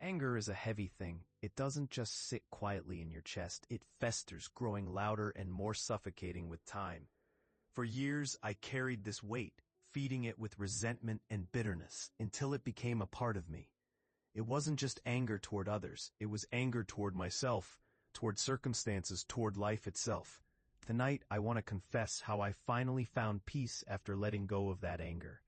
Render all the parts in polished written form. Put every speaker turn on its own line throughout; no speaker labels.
Anger is a heavy thing. It doesn't just sit quietly in your chest. It festers, growing louder and more suffocating with time. For years, I carried this weight, feeding it with resentment and bitterness, until it became a part of me. It wasn't just anger toward others. It was anger toward myself, toward circumstances, toward life itself. Tonight, I want to confess how I finally found peace after letting go of that anger.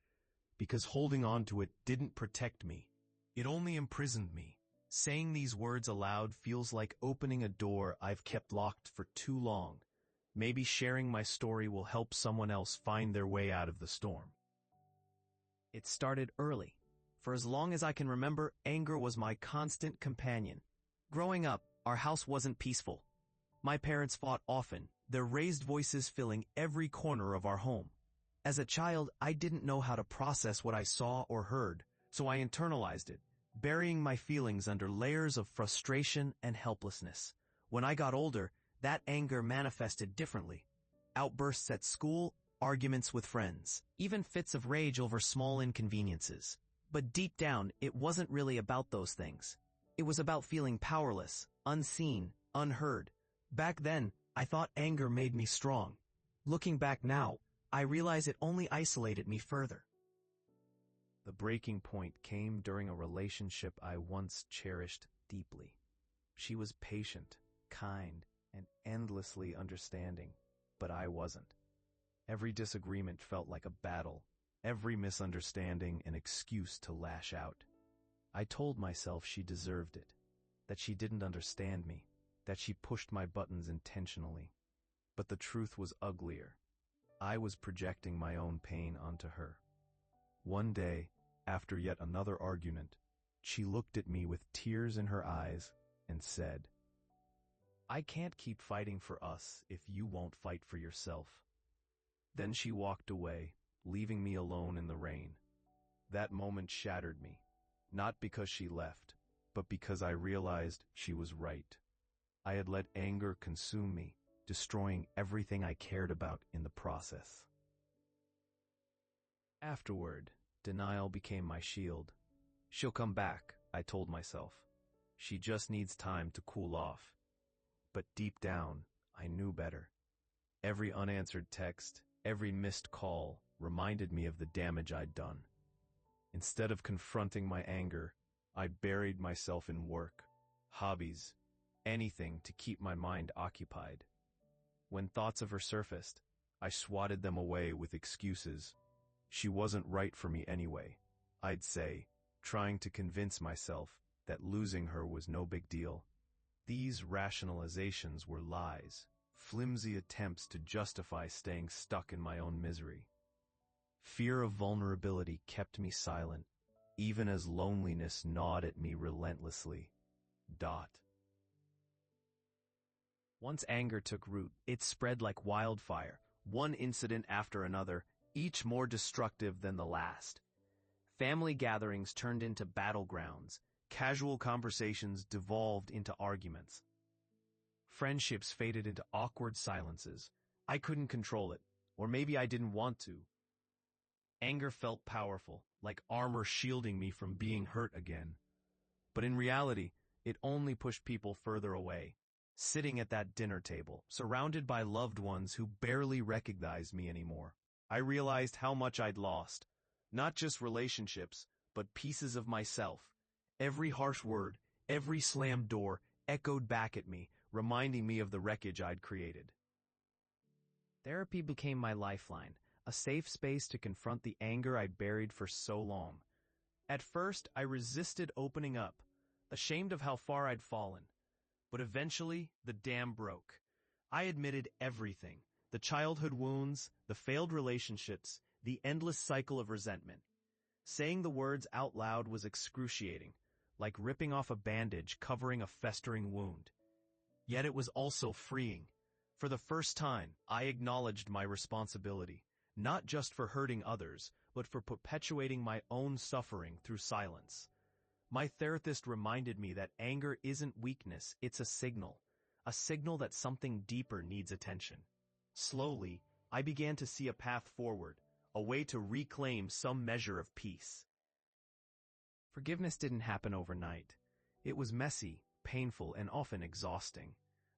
Because holding on to it didn't protect me. It only imprisoned me. Saying these words aloud feels like opening a door I've kept locked for too long. Maybe sharing my story will help someone else find their way out of the storm. It started early. For as long as I can remember, anger was my constant companion. Growing up, our house wasn't peaceful. My parents fought often, their raised voices filling every corner of our home. As a child, I didn't know how to process what I saw or heard, so I internalized it, burying my feelings under layers of frustration and helplessness. When I got older, that anger manifested differently. Outbursts at school, arguments with friends, even fits of rage over small inconveniences. But deep down, it wasn't really about those things. It was about feeling powerless, unseen, unheard. Back then, I thought anger made me strong. Looking back now, I realize it only isolated me further. The breaking point came during a relationship I once cherished deeply. She was patient, kind, and endlessly understanding, but I wasn't. Every disagreement felt like a battle, every misunderstanding an excuse to lash out. I told myself she deserved it, that she didn't understand me, that she pushed my buttons intentionally. But the truth was uglier. I was projecting my own pain onto her. One day, after yet another argument, she looked at me with tears in her eyes and said, "I can't keep fighting for us if you won't fight for yourself." Then she walked away, leaving me alone in the rain. That moment shattered me, not because she left, but because I realized she was right. I had let anger consume me, destroying everything I cared about in the process. Afterward, denial became my shield. She'll come back, I told myself. She just needs time to cool off. But deep down, I knew better. Every unanswered text, every missed call reminded me of the damage I'd done. Instead of confronting my anger, I buried myself in work, hobbies, anything to keep my mind occupied. When thoughts of her surfaced, I swatted them away with excuses. She wasn't right for me anyway, I'd say, trying to convince myself that losing her was no big deal. These rationalizations were lies, flimsy attempts to justify staying stuck in my own misery. Fear of vulnerability kept me silent, even as loneliness gnawed at me relentlessly. Once anger took root, it spread like wildfire, one incident after another, each more destructive than the last. Family gatherings turned into battlegrounds, casual conversations devolved into arguments. Friendships faded into awkward silences. I couldn't control it, or maybe I didn't want to. Anger felt powerful, like armor shielding me from being hurt again. But in reality, it only pushed people further away. Sitting at that dinner table, surrounded by loved ones who barely recognized me anymore, I realized how much I'd lost. Not just relationships, but pieces of myself. Every harsh word, every slammed door, echoed back at me, reminding me of the wreckage I'd created. Therapy became my lifeline, a safe space to confront the anger I'd buried for so long. At first, I resisted opening up, ashamed of how far I'd fallen. But eventually, the dam broke. I admitted everything: the childhood wounds, the failed relationships, the endless cycle of resentment. Saying the words out loud was excruciating, like ripping off a bandage covering a festering wound. Yet it was also freeing. For the first time, I acknowledged my responsibility, not just for hurting others, but for perpetuating my own suffering through silence. My therapist reminded me that anger isn't weakness, it's a signal that something deeper needs attention. Slowly, I began to see a path forward, a way to reclaim some measure of peace. Forgiveness didn't happen overnight. It was messy, painful, and often exhausting.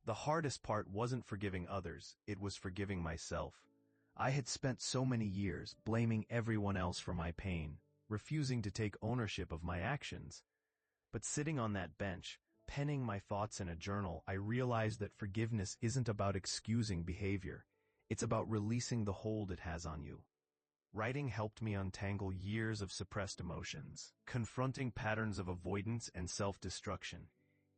The hardest part wasn't forgiving others, it was forgiving myself. I had spent so many years blaming everyone else for my pain, refusing to take ownership of my actions. But sitting on that bench, penning my thoughts in a journal, I realized that forgiveness isn't about excusing behavior. It's about releasing the hold it has on you. Writing helped me untangle years of suppressed emotions, confronting patterns of avoidance and self-destruction.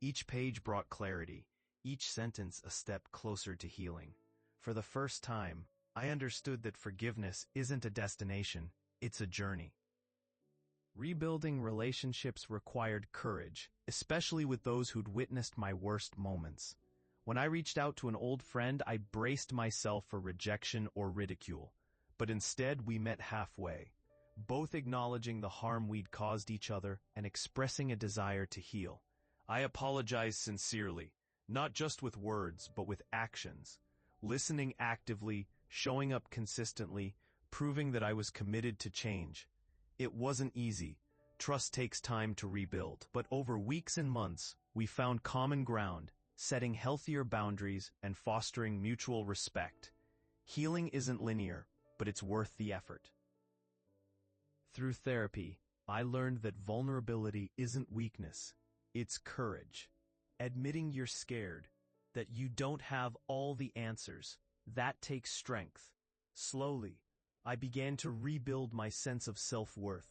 Each page brought clarity, each sentence a step closer to healing. For the first time, I understood that forgiveness isn't a destination, it's a journey. Rebuilding relationships required courage, especially with those who'd witnessed my worst moments. When I reached out to an old friend, I braced myself for rejection or ridicule. But instead, we met halfway, both acknowledging the harm we'd caused each other and expressing a desire to heal. I apologized sincerely, not just with words, but with actions, listening actively, showing up consistently, proving that I was committed to change. It wasn't easy. Trust takes time to rebuild, but over weeks and months, we found common ground, setting healthier boundaries and fostering mutual respect. Healing isn't linear, but it's worth the effort. Through therapy, I learned that vulnerability isn't weakness, it's courage. Admitting you're scared, that you don't have all the answers, that takes strength. Slowly, I began to rebuild my sense of self-worth,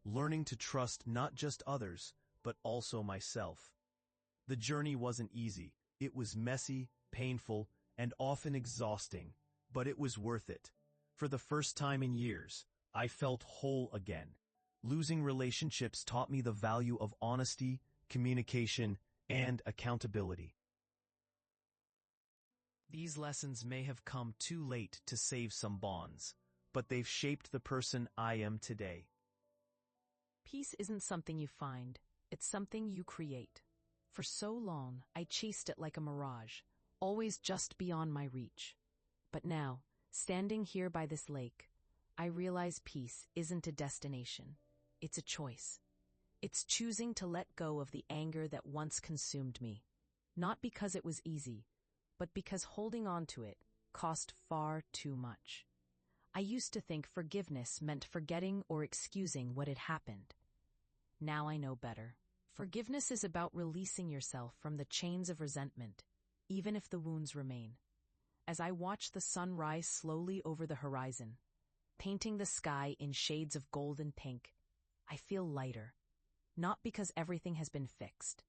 learning to trust not just others, but also myself. The journey wasn't easy. It was messy, painful, and often exhausting, but it was worth it. For the first time in years, I felt whole again. Losing relationships taught me the value of honesty, communication, and accountability. These lessons may have come too late to save some bonds, but they've shaped the person I am today.
Peace isn't something you find, it's something you create. For so long, I chased it like a mirage, always just beyond my reach. But now, standing here by this lake, I realize peace isn't a destination, it's a choice. It's choosing to let go of the anger that once consumed me, not because it was easy, but because holding on to it cost far too much. I used to think forgiveness meant forgetting or excusing what had happened. Now I know better. Forgiveness is about releasing yourself from the chains of resentment, even if the wounds remain. As I watch the sun rise slowly over the horizon, painting the sky in shades of gold and pink, I feel lighter. Not because everything has been fixed,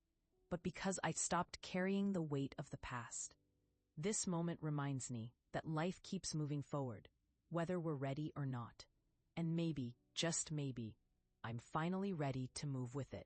but because I stopped carrying the weight of the past. This moment reminds me that life keeps moving forward, whether we're ready or not. And maybe, just maybe, I'm finally ready to move with it.